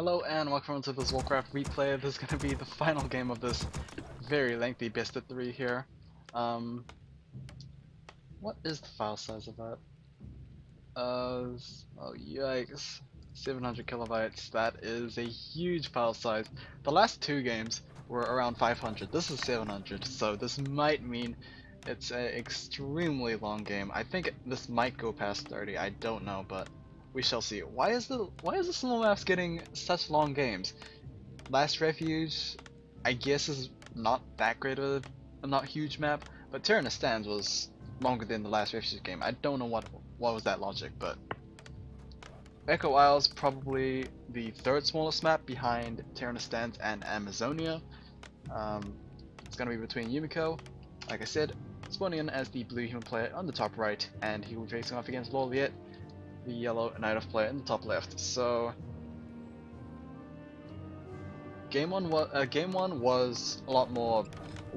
Hello and welcome to this Warcraft replay. This is going to be the final game of this very lengthy best of 3 here. What is the file size of that? Oh yikes, 700 kilobytes. That is a huge file size. The last two games were around 500. This is 700, so this might mean it's an extremely long game. I think this might go past 30. I don't know, but we shall see. Why is the small maps getting such long games? Last Refuge, I guess, is not that great of a not huge map, but Terran Stands was longer than the Last Refuge game. I don't know what was that logic, but Echo Isles probably the third smallest map behind Terran Stands and Amazonia. It's gonna be between Yumiko, like I said, spawning in as the blue human player on the top right, and he will be facing off against Lawliet, the yellow Night Elf player in the top left. So game one was a lot more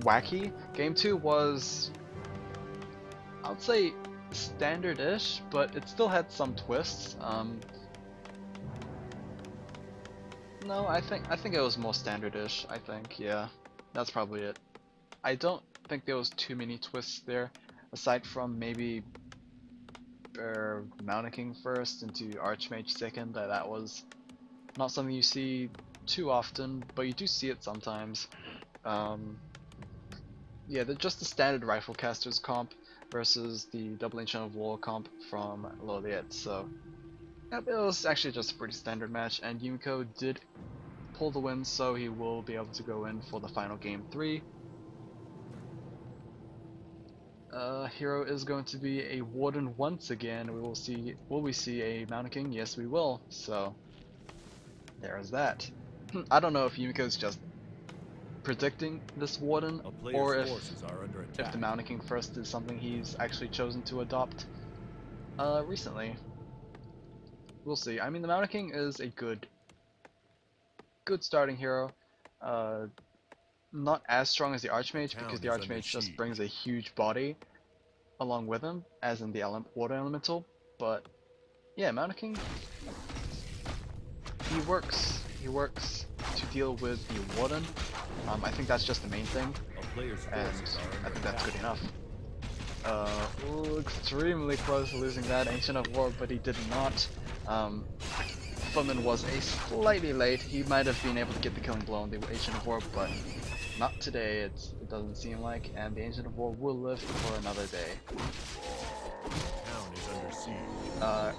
wacky. Game 2 was, I would say, standard-ish, but it still had some twists. No, I think it was more standard-ish. I think, yeah, that's probably it. I don't think there was too many twists there, aside from maybe Mountain King first into Archmage second. That was not something you see too often, but you do see it sometimes. Yeah, just the standard rifle casters comp versus the double ancient of war comp from Lawliet. So yep, it was actually just a pretty standard match, and Yumiko did pull the win, so he will be able to go in for the final game 3. Hero is going to be a Warden once again. We will see. Will we see a Mountain King? Yes, we will. So there's that. I don't know if Yumiko's just predicting this Warden, or if the Mountain King first is something he's actually chosen to adopt recently. We'll see. I mean, the Mountain King is a good starting hero. Not as strong as the Archmage, because the Archmage just brings a huge body along with him, as in the Water Elemental. But yeah, Mountain King, he works to deal with the Warden. I think that's just the main thing, and I think that's good enough. Ooh, extremely close to losing that Ancient of War, but he did not. Footman was slightly late. He might have been able to get the killing blow on the Ancient of War, but not today. It doesn't seem like, and the Ancient of War will live for another day.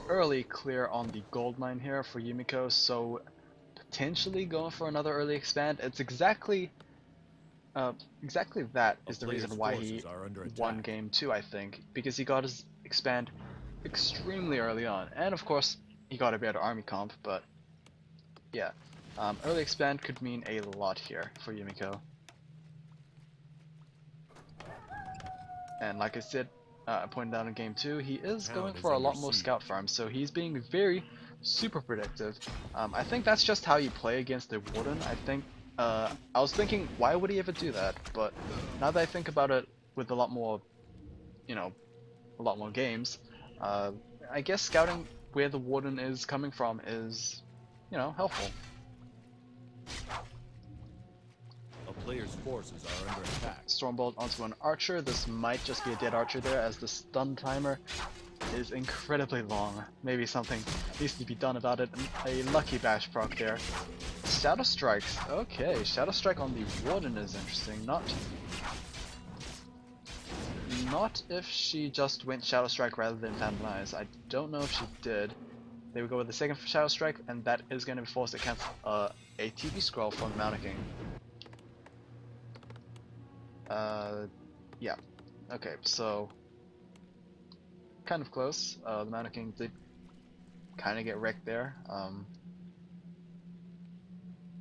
Early clear on the gold mine here for Yumiko, so potentially going for another early expand. It's exactly that is the reason why he won game 2, I think, because he got his expand extremely early on, and of course he got a better army comp. But yeah, early expand could mean a lot here for Yumiko. And like I said, I pointed out in game 2, he is going for a lot more scout farms, so he's being very super predictive. I think that's just how you play against the Warden. I think I was thinking, why would he ever do that? But now that I think about it with a lot more, a lot more games, I guess scouting where the Warden is coming from is, helpful. A player's forces are under attack. Stormbolt onto an archer. This might just be a dead archer there, as the stun timer is incredibly long. Maybe something needs to be done about it. A lucky bash proc there. Shadow Strikes. Okay, Shadow Strike on the Warden is interesting. Not if she just went Shadow Strike rather than Vandalize. I don't know if she did. They would go with the second Shadow Strike, and that is going to be forced to cancel a TV scroll from the Mountain King. Yeah. Okay, so kind of close. The Mountain King did kind of get wrecked there,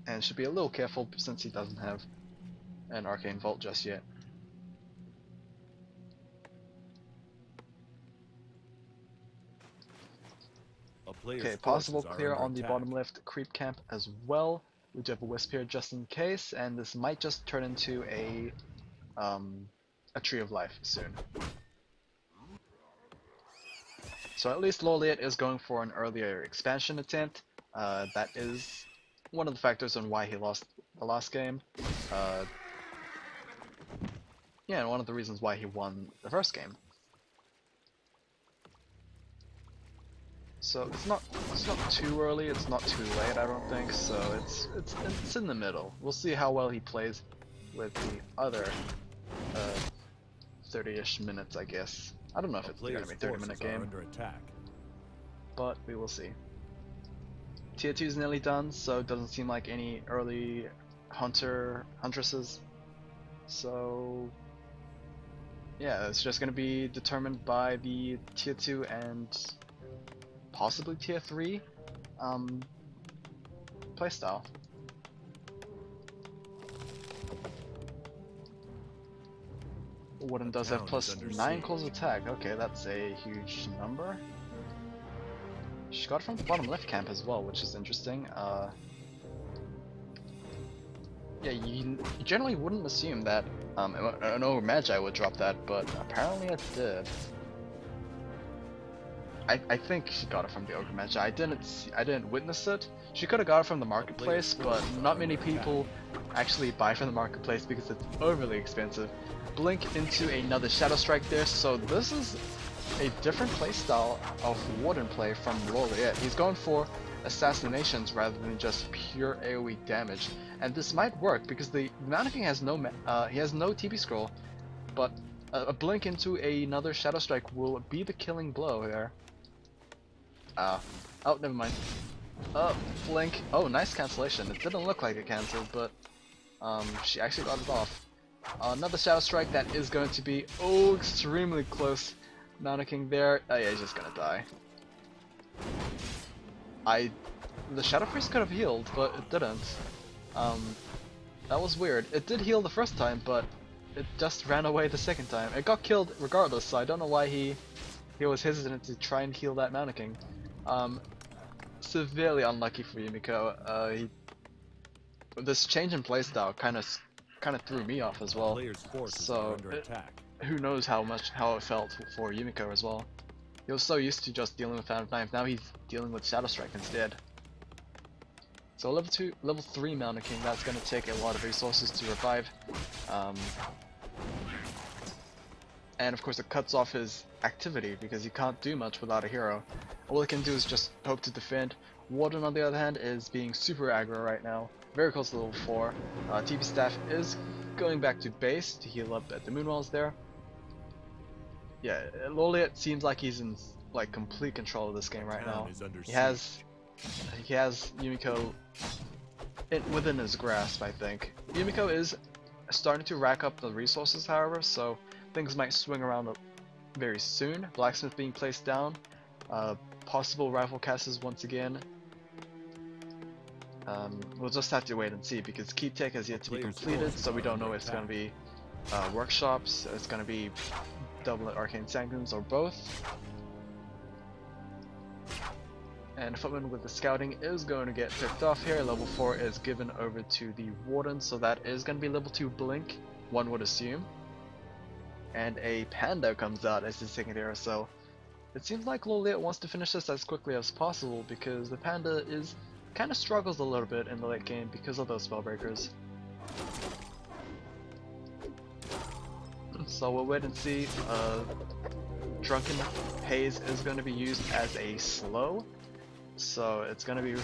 and should be a little careful since he doesn't have an Arcane Vault just yet. Okay, possible clear on the bottom left creep camp as well. We do have a wisp here just in case, and this might just turn into a Tree of Life soon. So at least Lawliet is going for an earlier expansion attempt. That is one of the factors on why he lost the last game. Yeah, and one of the reasons why he won the first game. So it's not too early, it's not too late, I don't think. So it's in the middle. We'll see how well he plays with the other 30-ish minutes, I guess. I don't know if it's gonna be a 30-minute game, under attack. but we will see. Tier 2 is nearly done, so it doesn't seem like any early huntresses. So yeah, it's just gonna be determined by the Tier 2 and possibly Tier 3 playstyle. Wooden does have plus 9 close attack. Okay, that's a huge number. She got it from the bottom left camp as well, which is interesting. Yeah, you generally wouldn't assume that an Ogre Magi would drop that, but apparently it did. I think she got it from the Ogre Magi. I didn't witness it. She could have got it from the marketplace, but not many people actually buy from the marketplace because it's overly expensive. Blink into another Shadow Strike there, so this is a different playstyle of Warden play from Lawliet. He's going for assassinations rather than just pure AoE damage, and this might work because the Mannequin has no TP scroll, but a blink into another Shadow Strike will be the killing blow there. Oh, never mind. Blink. Oh, nice cancellation. It didn't look like it cancelled, but she actually got it off. Another Shadow Strike that is going to be extremely close. Mannequin there. Oh yeah, he's just gonna die. The Shadow Priest could have healed, but it didn't. That was weird. It did heal the first time, but it just ran away the second time. It got killed regardless, so I don't know why he was hesitant to try and heal that Mannequin. Severely unlucky for Yumiko. This change in playstyle kind of threw me off as well. So who knows how it felt for Yumiko as well. He was so used to just dealing with Phantom Knife, now he's dealing with Shadow Strike instead. So level 3 Mannequin, that's going to take a lot of resources to revive. And of course it cuts off his activity because he can't do much without a hero. All he can do is just hope to defend. Warden on the other hand is being super aggro right now, very close to level 4. TP Staff is going back to base to heal up at the Moonwells there. Yeah, Lawliet seems like he's in like complete control of this game right now. He has Yumiko within his grasp, I think. Yumiko is starting to rack up the resources, however, so things might swing around very soon. Blacksmith being placed down, possible rifle casts once again. We'll just have to wait and see because Key Tech has yet to be completed, so we don't know if it's going to be workshops, it's going to be double Arcane Sanctums, or both. And Footman with the scouting is going to get picked off here. Level 4 is given over to the Warden, so that is going to be level 2 Blink, one would assume. And a Panda comes out as his second hero, so it seems like Lawliet wants to finish this as quickly as possible because the Panda kind of struggles a little bit in the late game because of those Spellbreakers. So we'll wait and see. Drunken Haze is going to be used as a slow, so it's going to be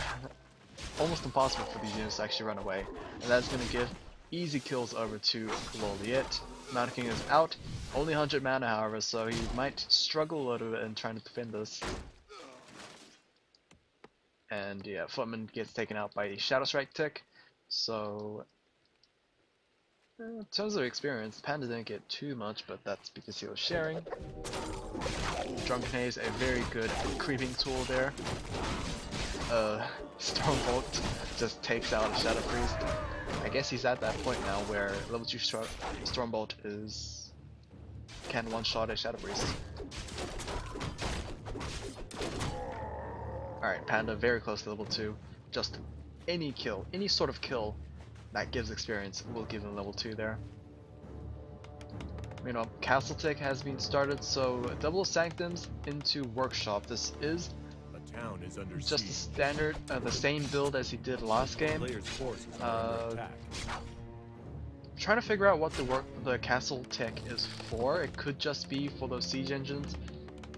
almost impossible for these units to actually run away, and that's going to give easy kills over to Lawliet. Mannequin is out, only 100 mana however, so he might struggle a little bit in trying to defend this. And yeah, Footman gets taken out by the Shadow Strike tick, so in terms of experience, Panda didn't get too much, but that's because he was sharing. Drunken Haze, a very good creeping tool there. Stormbolt just takes out a Shadow Priest. I guess he's at that point now where level 2 Stormbolt can one-shot a Shadow Priest. Alright, Panda very close to level 2. Just any kill, any sort of kill that gives experience will give him level 2 there. You know, Castle Tick has been started, so double Sanctums into Workshop. This is Town is under just the siege. standard, the same build as he did last game. Player's forces are under attack. Trying to figure out what the castle tech is for. It could just be for those siege engines,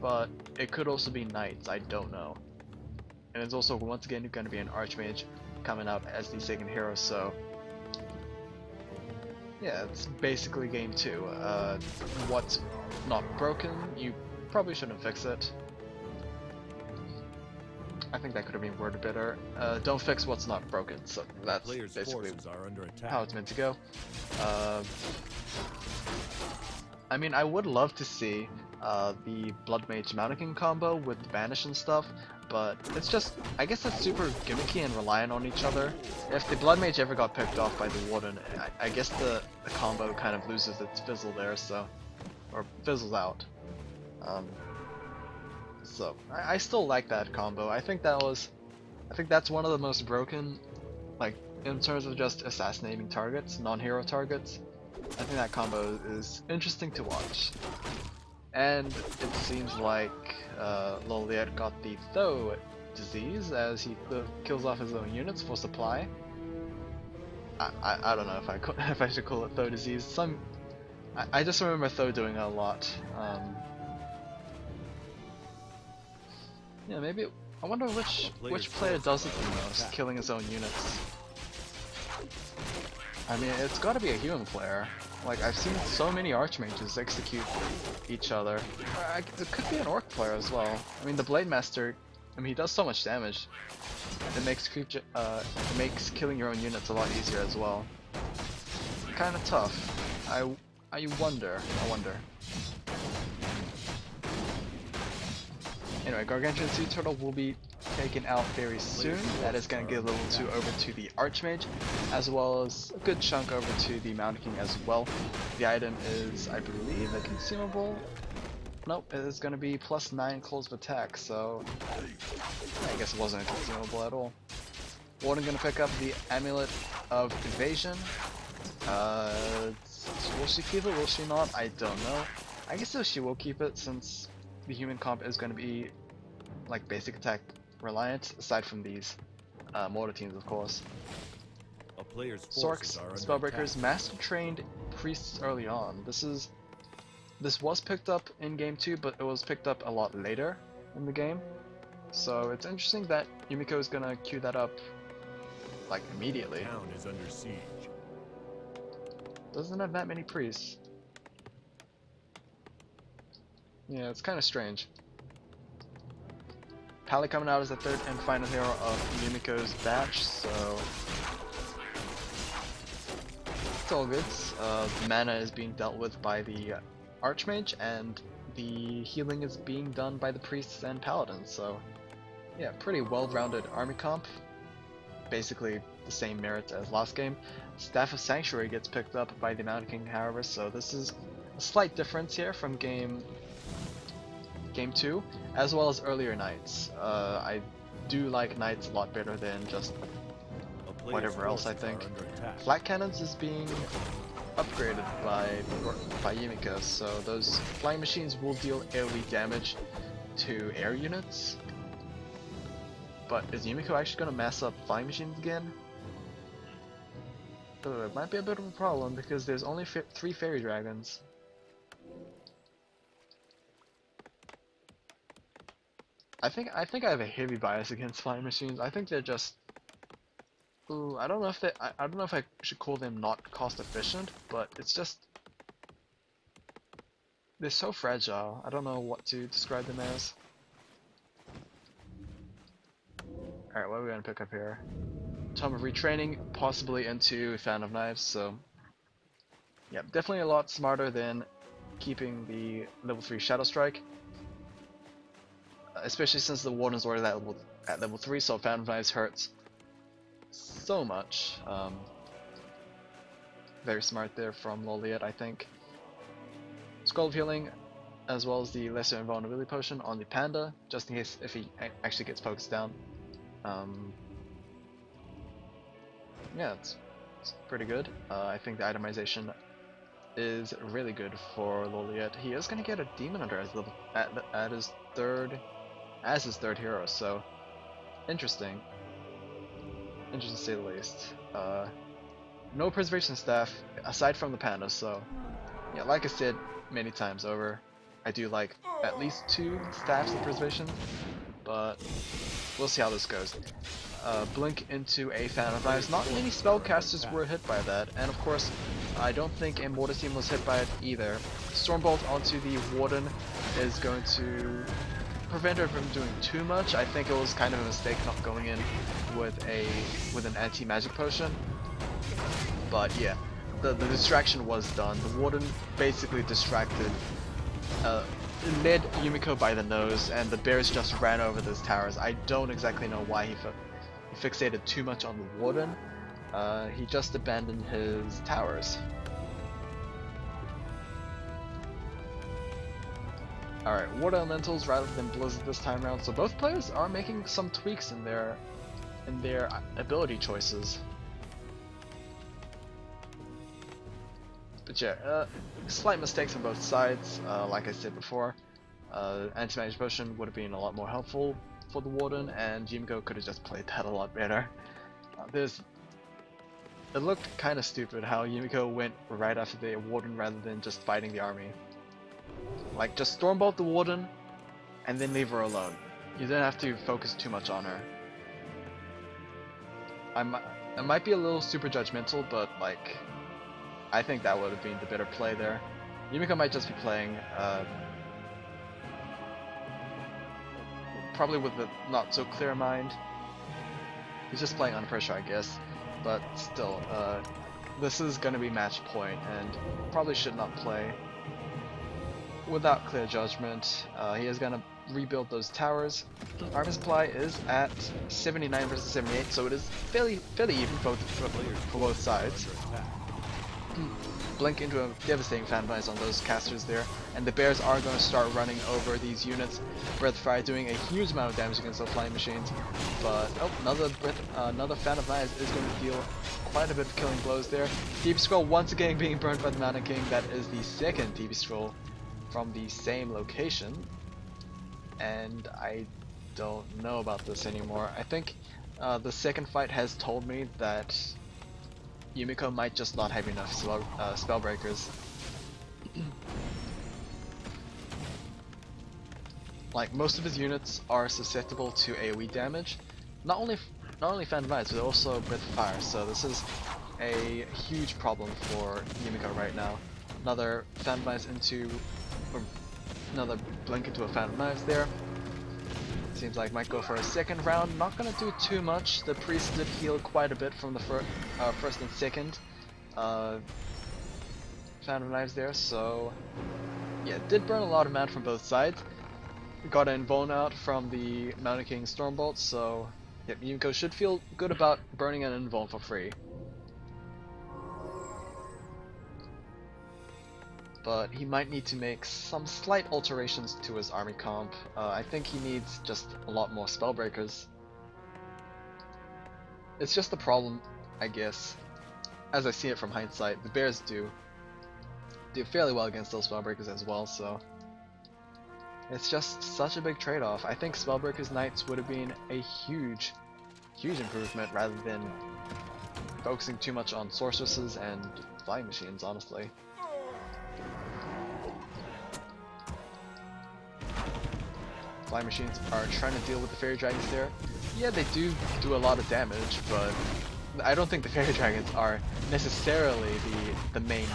but it could also be knights. I don't know. And it's also once again going to be an archmage coming out as the second hero. So yeah, it's basically game 2. What's not broken, you probably shouldn't fix it. I think that could have been worded better. Don't fix what's not broken. So that's Player's basically forces are under attack. how it's meant to go. I mean, I would love to see the Blood Mage Mannequin combo with Banish and stuff, but it's just, I guess it's super gimmicky and reliant on each other. If the Blood Mage ever got picked off by the Warden, I guess the combo kind of loses its fizzle there, so, or fizzles out. So I still like that combo. I think that's one of the most broken, like in terms of just assassinating targets, non-hero targets. I think that combo is interesting to watch. And it seems like Lawliet got the Tho disease as he kills off his own units for supply. I don't know if I should call it Tho disease. I just remember Tho doing it a lot. Yeah, maybe. I wonder which player does it the most, killing his own units. I mean, it's got to be a human player. Like, I've seen so many archmages execute each other. It could be an orc player as well. I mean, the Blade Master, I mean, he does so much damage. It makes killing your own units a lot easier as well. Kind of tough. I wonder. Anyway, Gargantuan Sea Turtle will be taken out very soon. That is going to give level 2 over to the Archmage, as well as a good chunk over to the Mountain King as well. The item is, I believe, a consumable. Nope, it is going to be plus 9 close of attack, so I guess it wasn't a consumable at all. Warden going to pick up the Amulet of Evasion. Will she keep it? Will she not? I don't know. I guess she will keep it since the human comp is going to be like basic attack reliant, aside from these mortar teams, of course. A player's Sorks, Spellbreakers, Master Trained Priests early on. This was picked up in game 2, but it was picked up a lot later in the game. So it's interesting that Yumiko is gonna queue that up like immediately. Town is under siege. Doesn't have that many priests. Yeah, it's kind of strange. Pally coming out as the third and final hero of Yumiko's batch, so it's all good. Mana is being dealt with by the Archmage, and the healing is being done by the priests and paladins. So yeah, pretty well-rounded army comp. Basically the same merits as last game. Staff of Sanctuary gets picked up by the Mountain King, however, so this is a slight difference here from game 2, as well as earlier Knights. I do like Knights a lot better than just whatever else, I think. Flat Cannons is being upgraded by Yumiko, so those flying machines will deal AoE damage to air units. But is Yumiko actually going to mess up flying machines again? It might be a bit of a problem because there's only 3 fairy dragons. I think I have a heavy bias against flying machines. I think they're just, ooh, I don't know if I should call them not cost efficient, but it's just, they're so fragile. I don't know what to describe them as. Alright, what are we gonna pick up here? Tome of Retraining, possibly into Fan of Knives, so yeah, definitely a lot smarter than keeping the level 3 Shadow Strike. Especially since the Warden's already at level 3, so Fan of Knives hurts so much. Very smart there from Lawliet, I think. Scroll of Healing, as well as the Lesser Invulnerability Potion on the Panda, just in case if he actually gets focused down. Yeah, it's pretty good. I think the itemization is really good for Lawliet. He is going to get a Demon Hunter as at his third as his third hero, so interesting. Interesting to say the least. No preservation staff aside from the panda, so yeah, like I said many times over, I do like at least 2 staffs of preservation, but we'll see how this goes. Blink into a Fan of Knives. Not many spellcasters were hit by that, and of course, I don't think a Mortar team was hit by it either. Stormbolt onto the Warden is going to prevent her from doing too much. I think it was kind of a mistake not going in with an anti-magic potion. But yeah, the distraction was done. The Warden basically distracted, led Yumiko by the nose, and the bears just ran over those towers. I don't exactly know why he fixated too much on the Warden. He just abandoned his towers. Alright, Water Elementals rather than Blizzard this time around, so both players are making some tweaks in their ability choices. But yeah, slight mistakes on both sides. Like I said before, Anti-Magic Potion would have been a lot more helpful for the Warden, and Yumiko could have just played that a lot better. It looked kind of stupid how Yumiko went right after the Warden rather than just fighting the army. Like, just Stormbolt the Warden, and then leave her alone. You don't have to focus too much on her. I might be a little super judgmental, but like, I think that would have been the better play there. Yumiko might just be playing, probably with a not so clear mind. He's just playing under pressure, I guess. But still, this is going to be match point, and probably should not play without clear judgment. He is going to rebuild those towers. Army supply is at 79 versus 78, so it is fairly even for both sides. Blink into a devastating fan bias on those casters there, and the bears are going to start running over these units. Breath of Fire doing a huge amount of damage against those flying machines, but another Fan of Knives is going to deal quite a bit of killing blows there. TP Scroll once again being burned by the Mountain King. That is the second TP Scroll from the same location, and I don't know about this anymore. I think the second fight has told me that Yumiko might just not have enough spell breakers. Like, most of his units are susceptible to AoE damage. Not only Fan Knives, but also Breath of Fire. So this is a huge problem for Yumiko right now. Another Fan Knives into, or another Blink into a Fan of Knives there. Seems like might go for a second round. Not gonna do too much. The priest did heal quite a bit from the first and second Fan of Knives there, so yeah, did burn a lot of mana from both sides. Got an invuln out from the Mountain King Stormbolt, so yep, Yumiko should feel good about burning an invuln for free. But he might need to make some slight alterations to his army comp. I think he needs just a lot more spellbreakers. It's just the problem, I guess, as I see it from hindsight. The bears do fairly well against those spellbreakers as well, so it's just such a big trade-off. I think spellbreakers Knights would have been a huge improvement rather than focusing too much on sorceresses and flying machines, honestly. Flying machines are trying to deal with the fairy dragons there. Yeah, they do a lot of damage, but I don't think the fairy dragons are necessarily the main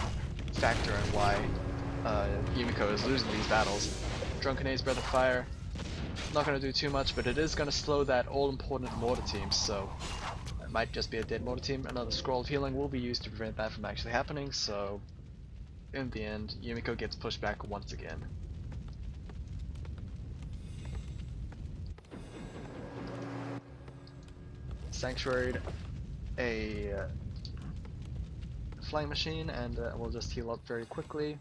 factor in why Yumiko is losing these battles. Drunken Ace, Breath of Fire, not going to do too much, but it is going to slow that all-important mortar team, so it might just be a dead mortar team. Another Scroll of Healing will be used to prevent that from actually happening, so in the end, Yumiko gets pushed back once again. Sanctuaried a flying machine, and we'll just heal up very quickly.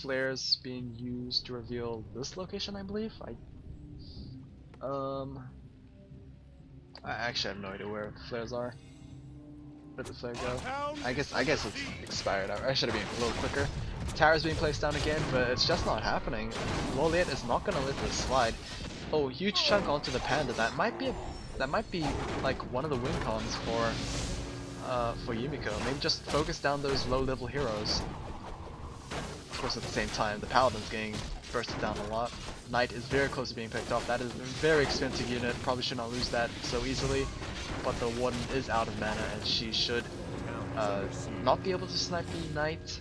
Flares being used to reveal this location, I believe. I actually have no idea where the flares are. Where did the flare go? I guess it's expired. I should have been a little quicker. Tower's being placed down again, but it's just not happening. Lawliet is not gonna let this slide. Oh, huge chunk onto the Panda. That might be like one of the win cons for Yumiko. Maybe just focus down those low level heroes. Of course, at the same time, the Paladin's getting bursted down a lot. Knight is very close to being picked off. That is a very expensive unit. Probably should not lose that so easily. But the Warden is out of mana, and she should not be able to snipe the Knight.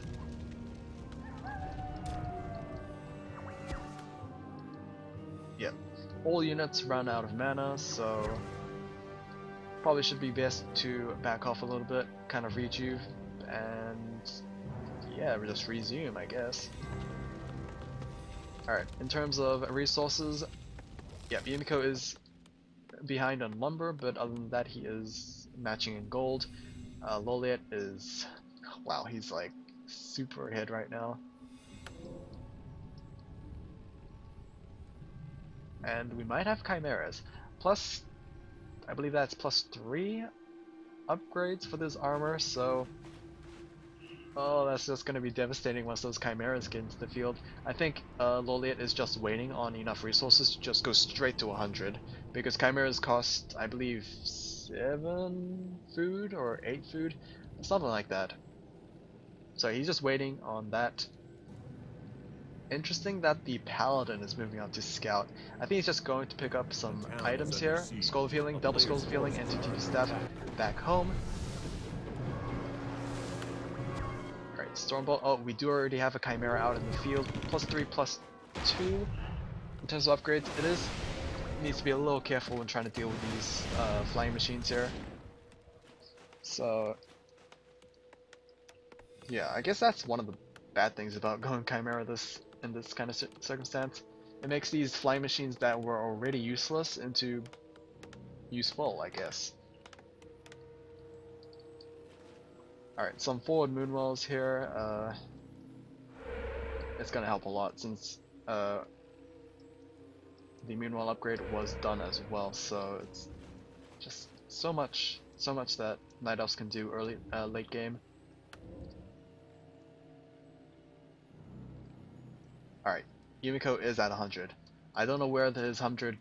Yep. All units run out of mana, so probably should be best to back off a little bit, kind of rejuve, and yeah, just resume, I guess. Alright, in terms of resources, yeah, Yumiko is behind on lumber, but other than that he is matching in gold. Lawliet is, wow, he's like super ahead right now. And we might have chimeras. Plus, I believe that's +3 upgrades for this armor, so oh, that's just going to be devastating once those chimeras get into the field. I think Lawliet is just waiting on enough resources to just go straight to 100, because chimeras cost, I believe, 7 food or 8 food, something like that. So he's just waiting on that. Interesting that the Paladin is moving on to Scout. I think he's just going to pick up some items here. Scroll of Healing, double Scrolls of Healing, and TTP Staff back home. Alright, Stormbolt. Oh, we do already have a Chimera out in the field. +3, +2. In terms of upgrades, needs to be a little careful when trying to deal with these flying machines here. So, yeah, I guess that's one of the bad things about going Chimera in this kind of circumstance. It makes these flying machines that were already useless into useful, I guess. Alright, some forward moonwells here. It's gonna help a lot since the moonwell upgrade was done as well, so it's just so much that Night Elves can do late game. Alright, Yumiko is at 100. I don't know where his 100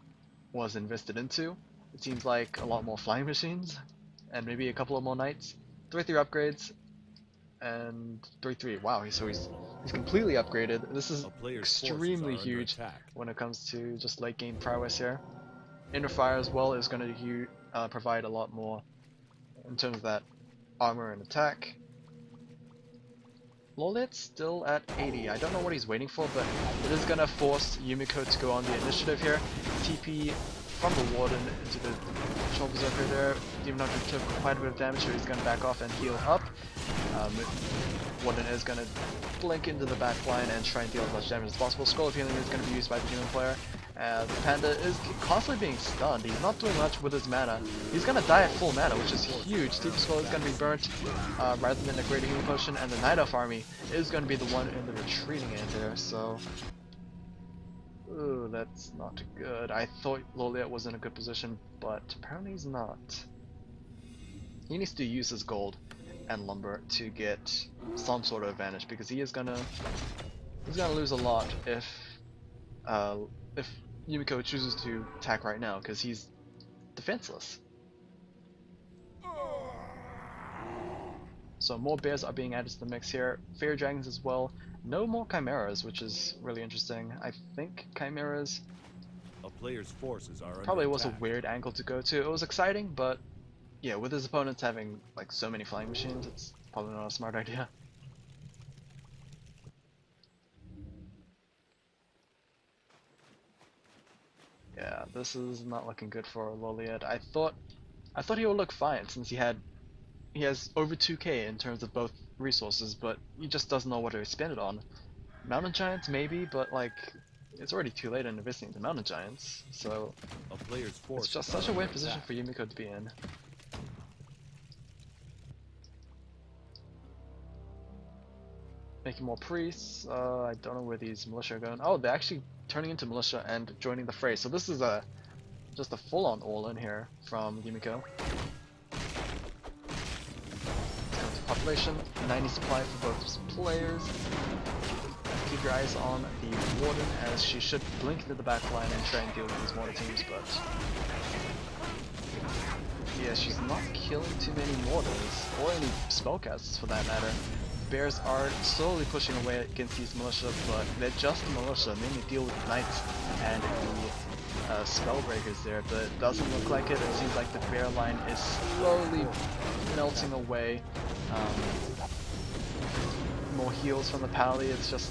was invested into. It seems like a lot more flying machines, and maybe a couple of more knights. 3-3 upgrades, and 3-3. Wow, so he's completely upgraded. This is extremely huge when it comes to just late game prowess here. Inner Fire as well is going to provide a lot more in terms of that armor and attack. Lawliet's still at 80. I don't know what he's waiting for, but it is going to force Yumiko to go on the initiative here. TP from the Warden into the Troll Berserker there. Demon Hunter took quite a bit of damage, so he's going to back off and heal up. Warden is going to blink into the back line and try and deal as much damage as possible. Scroll of Healing is going to be used by the human player. The Panda is constantly being stunned. He's not doing much with his mana. He's going to die at full mana, which is huge. TP Scroll is going to be burnt rather than a Greater Healing Potion, and the Night Elf army is going to be the one in the retreating end there, so... Ooh, that's not good. I thought Lawliet was in a good position, but apparently he's not. He needs to use his gold and lumber to get some sort of advantage, because he's gonna lose a lot if Yumiko chooses to attack right now, because he's defenseless. So more bears are being added to the mix here. Fairy dragons as well. No more chimeras, which is really interesting. I think chimeras a player's forces are probably was a weird angle to go to. It was exciting, but yeah, with his opponents having like so many flying machines, it's probably not a smart idea. Yeah, this is not looking good for Lawliet. I thought he would look fine since he has over 2k in terms of both resources, but he just doesn't know what to spend it on. Mountain Giants maybe, but like it's already too late in investing into Mountain Giants, so it's just such a weird position for Yumiko to be in. Making more priests. I don't know where these militia are going. Oh, they're actually turning into militia and joining the fray. So this is just a full-on all-in here from Yumiko. Population, 90 supply for both players. keep your eyes on the Warden, as she should blink into the back line and try and deal with these mortar teams, but yeah, she's not killing too many mortars, or any spellcasters for that matter. Bears are slowly pushing away against these militia, but they're just militia, mainly deal with the knights and the spellbreakers there, but it doesn't look like it. It seems like the bear line is slowly melting away. More heals from the pally, it's just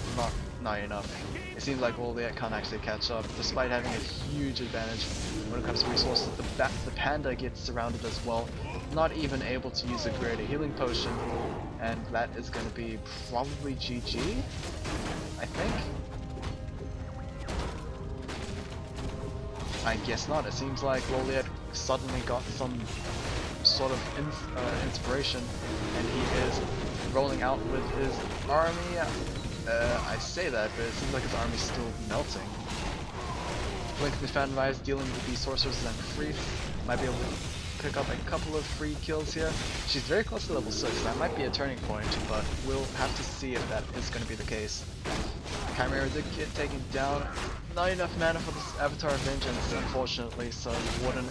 not enough. It seems like Lawliet can't actually catch up, despite having a huge advantage when it comes to resources. The panda gets surrounded as well, not even able to use a greater healing potion, and that is going to be probably GG, I think. I guess not. It seems like Lawliet suddenly got some sort of inspiration, and he is rolling out with his army. I say that, but it seems like his army's still melting. Blink the Fan Rise dealing with the sorcerers and Freeze. Might be able to pick up a couple of free kills here. She's very close to level 6, that might be a turning point, but we'll have to see if that is going to be the case. Chimera did get taken down. Not enough mana for this Avatar of Vengeance, unfortunately, so Warden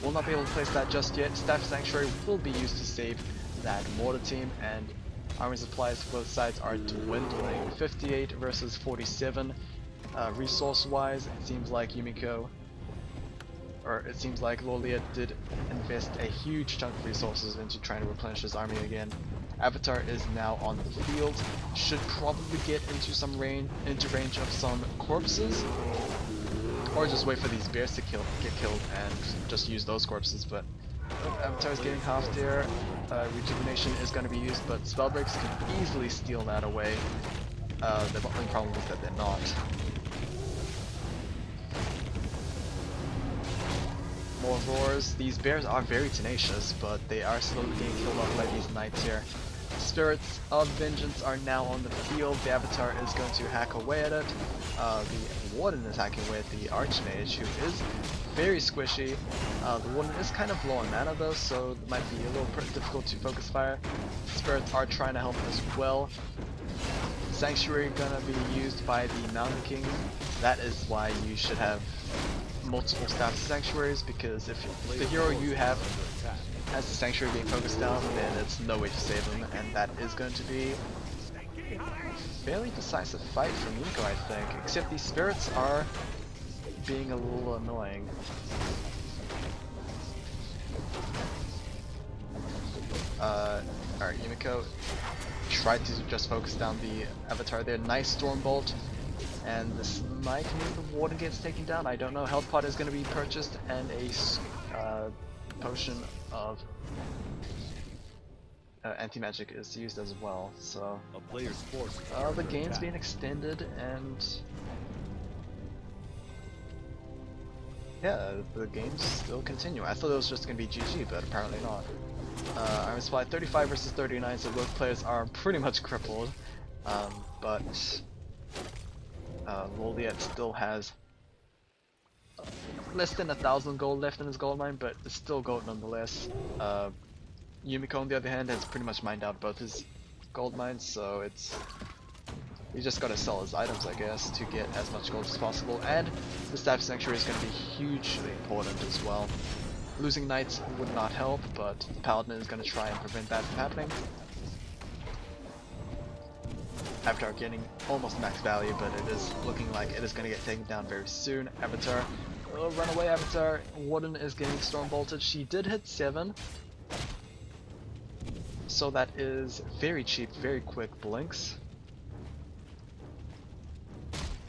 will not be able to place that just yet. Staff Sanctuary will be used to save that mortar team, and army supplies for both sides are dwindling. 58 versus 47. Resource-wise, it seems like Lawliet did invest a huge chunk of resources into trying to replenish his army again. Avatar is now on the field. Should probably get into range of some corpses, or just wait for these bears to get killed and just use those corpses. But Avatar is getting half there. Rejuvenation is going to be used, but Spellbreaks can easily steal that away. The only problem is that they're not. More roars. These bears are very tenacious, but they are slowly getting killed off by these knights here. Spirits of Vengeance are now on the field. The Avatar is going to hack away at it. The Warden is hacking away at the Archmage, who is very squishy. The Warden is kind of low on mana though, so it might be a little difficult to focus fire. Spirits are trying to help as well. Sanctuary gonna be used by the Mountain King. That is why you should have multiple staff sanctuaries, because if the hero you have has the sanctuary being focused down, then it's no way to save them, and that is going to be a fairly decisive fight from Yumiko, I think, except these spirits are being a little annoying. Alright, Yumiko tried to just focus down the Avatar there. Nice Stormbolt. And this might mean the Warden gets taken down. I don't know. Health Pot is going to be purchased, and a potion of anti-magic is used as well. So A player's force the game's being extended, and yeah, the games still continue. I thought it was just going to be GG, but apparently not. Army Supply 35 versus 39, so both players are pretty much crippled. But Lawliet still has less than 1,000 gold left in his gold mine, but it's still gold nonetheless. Yumiko, on the other hand, has pretty much mined out both his gold mines, so he's just gotta sell his items, I guess, to get as much gold as possible. And the Staff Sanctuary is gonna be hugely important as well. Losing knights would not help, but the Paladin is gonna try and prevent that from happening. Avatar getting almost max value, but it is looking like it is going to get taken down very soon. Avatar, oh, run away Avatar. Warden is getting storm bolted. She did hit 7, so that is very cheap, very quick blinks.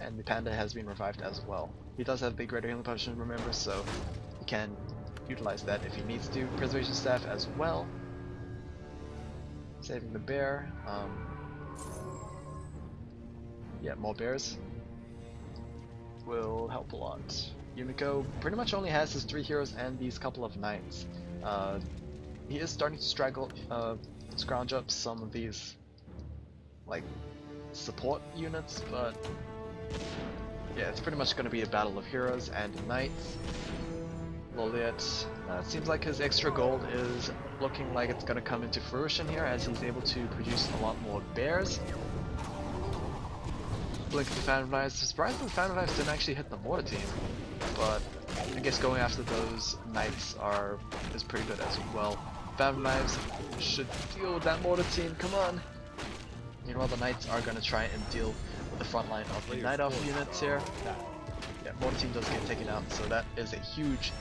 And the Panda has been revived as well. He does have the Greater Healing Potion, remember, so he can utilize that if he needs to. Preservation Staff as well. Saving the bear. Yeah, more bears will help a lot. Yumiko pretty much only has his 3 heroes and these couple of knights. He is starting to scrounge up some of these like support units, but yeah, it's pretty much going to be a battle of heroes and knights. Lawliet, it seems like his extra gold is looking like it's going to come into fruition here, as he's able to produce a lot more bears. blink of the Phantom Knives. Surprisingly, the Phantom Knives didn't actually hit the mortar team, but I guess going after those knights is pretty good as well. Phantom Knives should deal with that mortar team. Come on. Meanwhile, the knights are going to try and deal with the front line of the Night Elf units here. Yeah, mortar team does get taken out, so that is a huge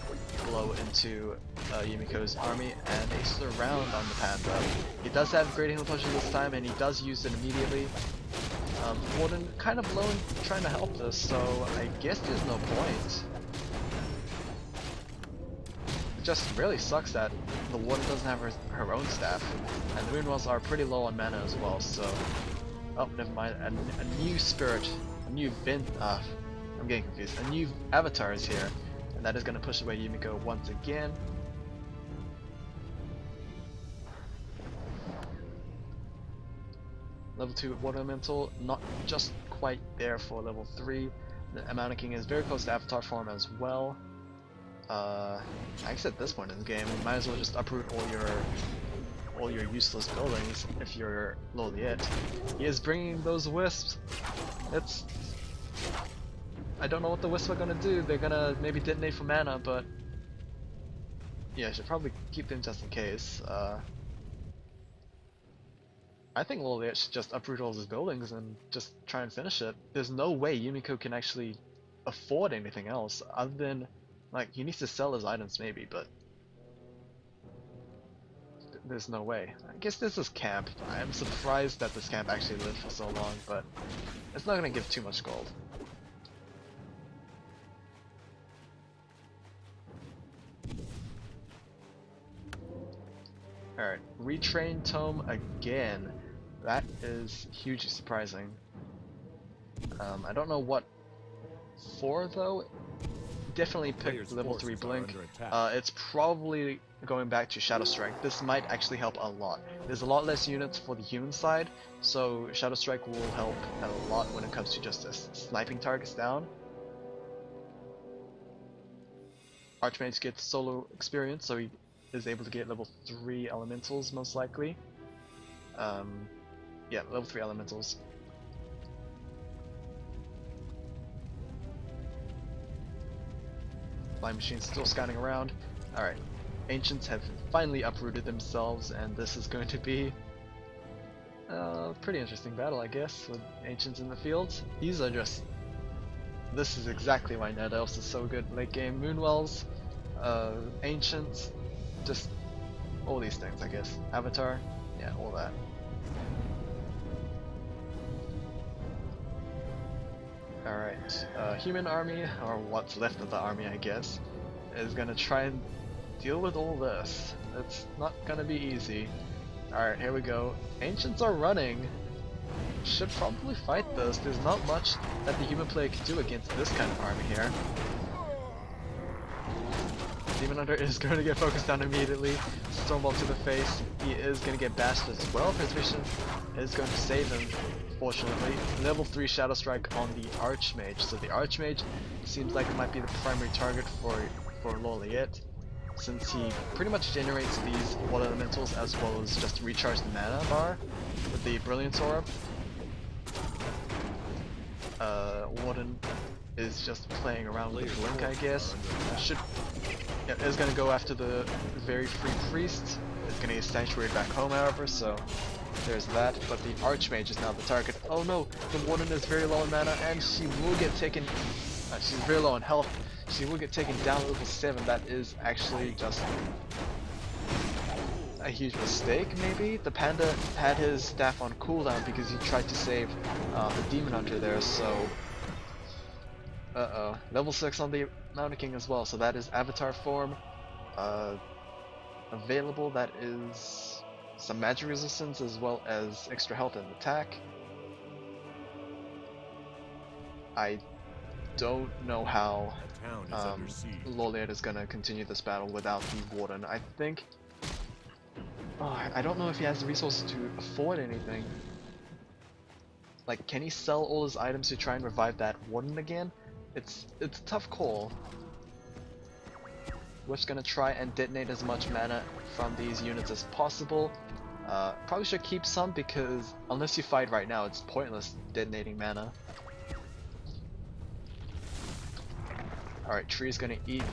blow into Yumiko's army, and a surround on the Panda. He does have Great Healing Potion this time, and he does use it immediately. Warden kind of low and trying to help this, so I guess there's no point. It just really sucks that the Warden doesn't have her own staff, and the Moonwells are pretty low on mana as well, so... Oh, never mind, a new spirit, a new I'm getting confused. A new avatar is here, and that is going to push away Yumiko once again. Level 2 Water Elemental, not just quite there for level 3. The Mountain King is very close to avatar form as well. I guess at this point in the game, you might as well just uproot all your useless buildings if you're Lawliet. He is bringing those wisps. I don't know what the wisps are gonna do. They're gonna maybe detonate for mana, but yeah, I should probably keep them just in case. I think Lawliet should just uproot all his buildings and just try and finish it. There's no way Yumiko can actually afford anything else other than, like, he needs to sell his items maybe, but there's no way. I guess this is camp. I'm surprised that this camp actually lived for so long, but it's not gonna give too much gold. Alright, retrain Tome again. That is hugely surprising. I don't know what for though. Definitely pick level 3 Blink. It's probably going back to Shadow Strike. This might actually help a lot. There's a lot less units for the human side, so Shadow Strike will help a lot when it comes to just sniping targets down. Archmage gets solo experience, so he is able to get level 3 elementals most likely. Yeah, level 3 elementals. Flying Machine's still scouting around. Alright, Ancients have finally uprooted themselves, and this is going to be a pretty interesting battle, I guess, with Ancients in the field. These are just... This is exactly why Night Elves is so good late game. Moonwells, Ancients, just all these things, I guess. Avatar, yeah, all that. Alright, human army, or what's left of the army I guess, is gonna try and deal with all this. It's not gonna be easy. Alright, here we go. Ancients are running. Should probably fight this. There's not much that the human player can do against this kind of army here. Demon Hunter is going to get focused on immediately. Stormbolt to the face. He is going to get bashed as well. Preservation is going to save him, fortunately. Level 3 Shadow Strike on the Archmage. So the Archmage seems like it might be the primary target for Lawliet, since he pretty much generates these water elementals as well as just recharge the mana bar with the Brilliance Orb. Warden is just playing around with the Blink, I guess. Is going to go after the very free priest. It's going to get sanctuaried back home, however, so there's that. But the Archmage is now the target. Oh no, the Warden is very low in mana, and she will get taken. She's very low in health. She will get taken down to level 7. That is actually just a huge mistake, maybe? The Panda had his staff on cooldown because he tried to save the Demon Hunter there, so... Uh-oh. Level 6 on the Mountain King as well, so that is Avatar form. Available, that is some magic resistance as well as extra health and attack. I don't know how Lawliet is going to continue this battle without the Warden. I think... I don't know if he has the resources to afford anything. Like, can he sell all his items to try and revive that Warden again? It's a tough call. We're just gonna try and detonate as much mana from these units as possible. Probably should keep some because unless you fight right now, it's pointless detonating mana. Alright, Tree's gonna eat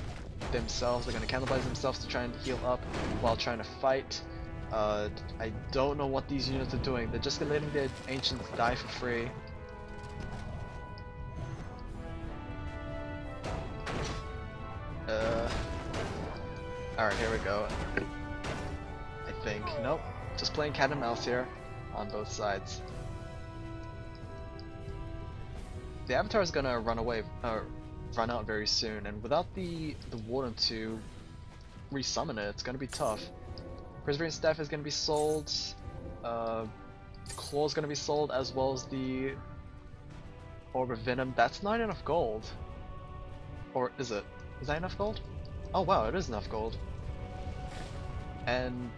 themselves, they're gonna cannibalize themselves to try and heal up while trying to fight. I don't know what these units are doing, they're just letting their ancients die for free. Alright, here we go. I think. Nope. Just playing cat and mouse here on both sides. The Avatar is gonna run away, run out very soon, and without the Warden to resummon it, it's gonna be tough. Perseverance Staff is gonna be sold. Claw is gonna be sold, as well as the Orb of Venom. That's not enough gold. Or is it? Is that enough gold? Oh wow, it is enough gold. And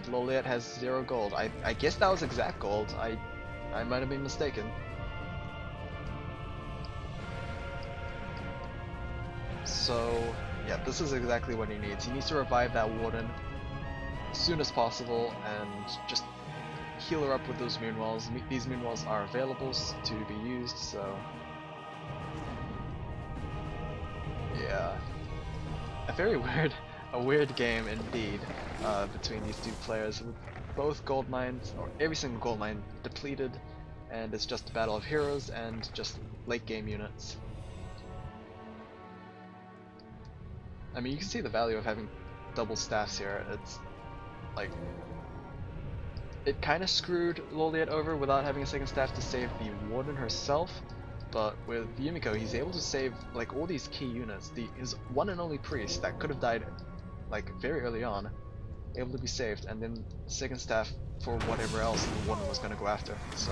Lawliet has 0 gold. I guess that was exact gold. I might have been mistaken. So yeah, this is exactly what he needs. He needs to revive that Warden as soon as possible and just heal her up with those moon walls. These moon walls are available to be used, so yeah, a weird game indeed between these two players, with both gold mines, or every single gold mine depleted, and it's just a battle of heroes and just late game units. I mean, you can see the value of having double staffs here. It's like, it kind of screwed Lawliet over without having a second staff to save the Warden herself, but with Yumiko he's able to save like all these key units. His one and only priest that could have died like very early on, able to be saved, and then second staff for whatever else the Warden was going to go after. So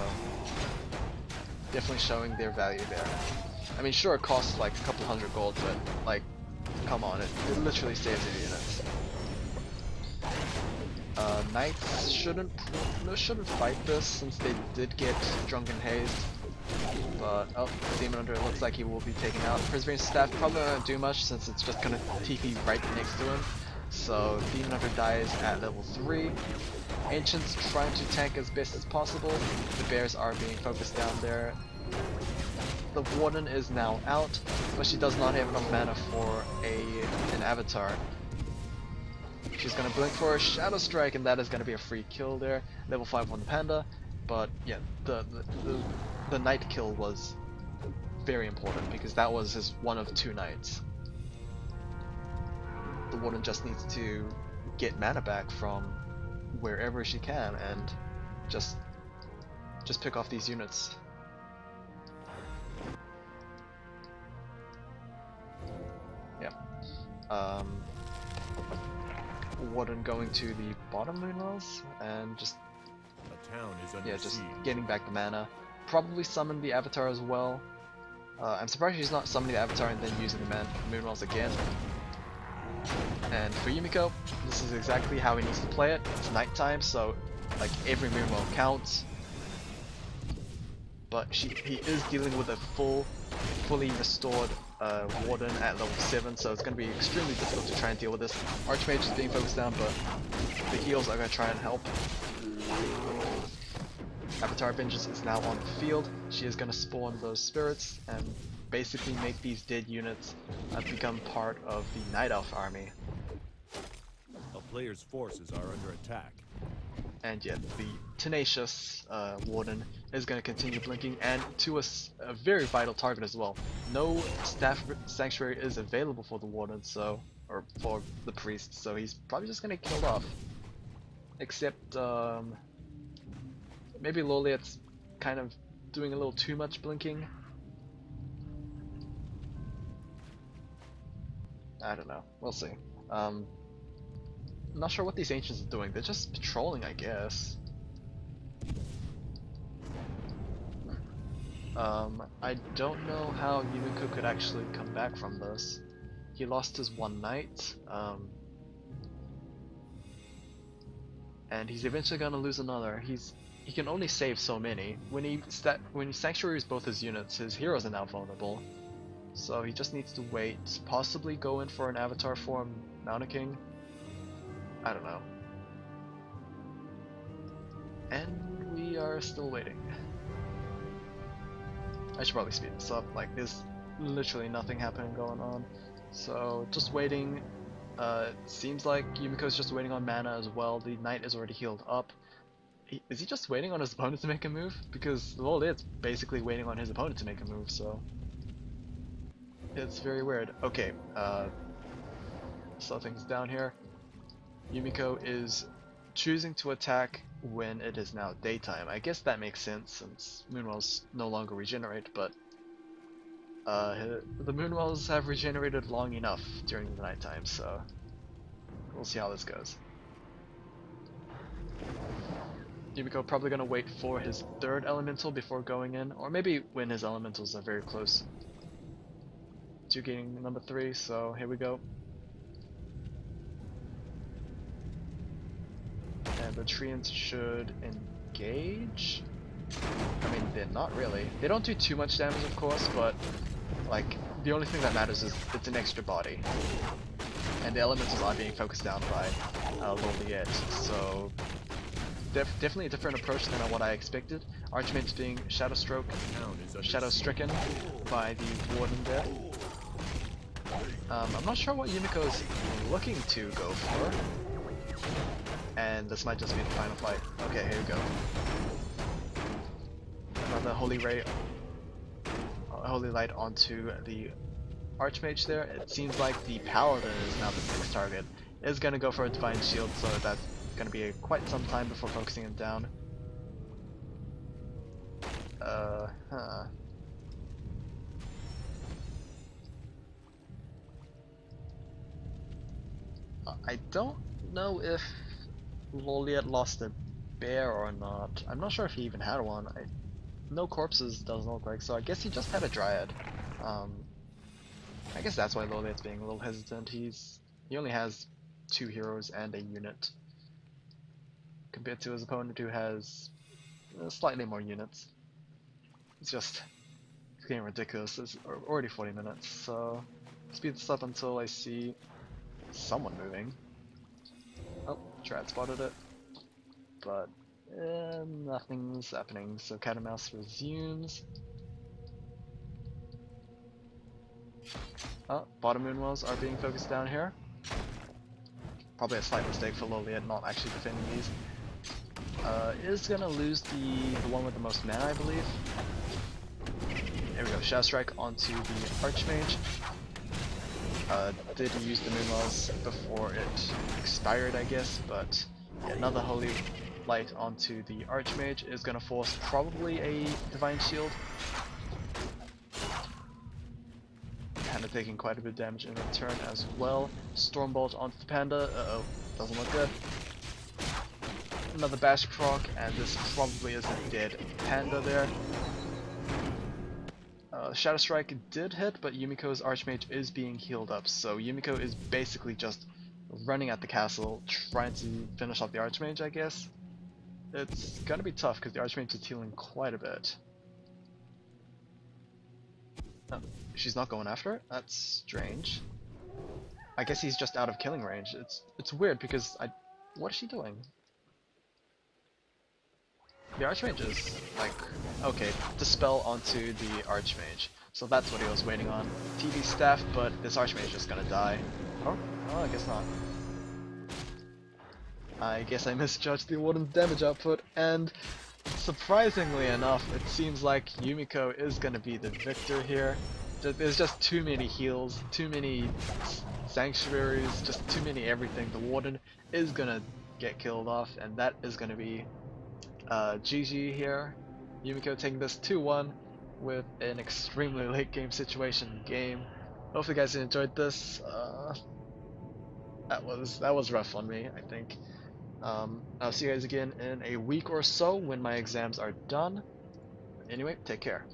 definitely showing their value there. I mean, sure, it costs like a couple hundred gold, but like, come on, it literally saves their units. Knights shouldn't fight this since they did get drunken hazed. But oh, Demon Hunter looks like he will be taken out. Perseverance Staff probably won't do much since it's just gonna TP right next to him. So Demon Hunter dies at level 3. Ancients trying to tank as best as possible. The bears are being focused down there. The Warden is now out, but she does not have enough mana for an Avatar. She's gonna blink for a Shadow Strike, and that is gonna be a free kill there. Level 5 on the Panda, but yeah, the Knight kill was very important because that was his one of 2 Knights. The Warden just needs to get mana back from wherever she can and just pick off these units. Yeah. Warden going to the bottom moonwells and just getting back the mana. Probably summon the Avatar as well. I'm surprised she's not summoning the Avatar and then using the moonwells again. And for Yumiko, this is exactly how he needs to play it. It's nighttime, so like every moonwell counts. But he is dealing with a fully restored Warden at level 7, so it's going to be extremely difficult to try and deal with this. Archmage is being focused down, but the heals are going to try and help. Avatar Vengeance is now on the field. She is going to spawn those spirits and basically make these dead units become part of the Night Elf army. A player's forces are under attack. And yet the tenacious Warden is going to continue blinking, and to a very vital target as well. No staff sanctuary is available for the Warden, so, or for the priest, so he's probably just going to get killed off. Except maybe Lawliet's kind of doing a little too much blinking. I don't know. We'll see. I'm not sure what these ancients are doing. They're just patrolling, I guess. I don't know how Yumiko could actually come back from this. He lost his one knight, and he's eventually gonna lose another. He can only save so many. When he sanctuaries both his units, his heroes are now vulnerable. So he just needs to wait, possibly go in for an Avatar form Mountain King. I don't know. And we are still waiting. I should probably speed this up. Like, there's literally nothing happening going on. So just waiting. It seems like Yumiko's just waiting on mana as well. The knight is already healed up. Is he just waiting on his opponent to make a move? Because Lawliet's basically waiting on his opponent to make a move, so it's very weird. Okay, slow things down here. Yumiko is choosing to attack when it is now daytime. I guess that makes sense since Moonwells no longer regenerate, but the Moonwells have regenerated long enough during the nighttime, so we'll see how this goes. Yumiko probably gonna wait for his third elemental before going in, or maybe when his elementals are very close to getting number 3, so here we go. And the Treants should engage. I mean, they're not really. They don't do too much damage, of course, but like the only thing that matters is it's an extra body. And the elementals are being focused down by Lawliet, so definitely a different approach than what I expected. Archmage being shadow stricken by the Warden there. I'm not sure what Yumiko is looking to go for. And this might just be the final fight. Okay, here we go. Another holy light onto the Archmage there. It seems like the Paladin is now the next target. Is gonna go for a Divine Shield, so that's gonna be quite some time before focusing him down. I don't know if Lawliet lost a bear or not. I'm not sure if he even had one. No corpses doesn't look like, so I guess he just had a Dryad. I guess that's why Lawliet's being a little hesitant. He only has 2 heroes and a unit, compared to his opponent who has slightly more units. It's getting ridiculous. It's already 40 minutes, so speed this up until I see someone moving. Oh, Trad spotted it, but nothing's happening, so Cat and Mouse resumes. Oh, bottom Moonwells are being focused down here. Probably a slight mistake for Lawliet not actually defending these. Is gonna lose the one with the most mana, I believe. There we go, Shadow Strike onto the Archmage. Did use the Moonwells before it expired, I guess, but yeah, another Holy Light onto the Archmage is gonna force probably a Divine Shield. Panda taking quite a bit of damage in return as well. Stormbolt onto the Panda, doesn't look good. Another Bash proc, and this probably is a dead Panda there. Shadow Strike did hit, but Yumiko's Archmage is being healed up, so Yumiko is basically just running at the castle, trying to finish off the Archmage, I guess. It's gonna be tough because the Archmage is healing quite a bit. Oh, she's not going after it? That's strange. I guess he's just out of killing range. It's weird because what is she doing? The Archmage is like, okay, dispel onto the Archmage. So that's what he was waiting on. TV staff, but this Archmage is just gonna die. Oh, I guess not. I guess I misjudged the Warden's damage output, and surprisingly enough, it seems like Yumiko is gonna be the victor here. There's just too many heals, too many sanctuaries, just too many everything. The Warden is gonna get killed off, and that is gonna be GG here. Yumiko taking this 2-1 with an extremely late game situation game. Hopefully you guys enjoyed this. That was rough on me, I think. I'll see you guys again in a week or so when my exams are done. Anyway, take care.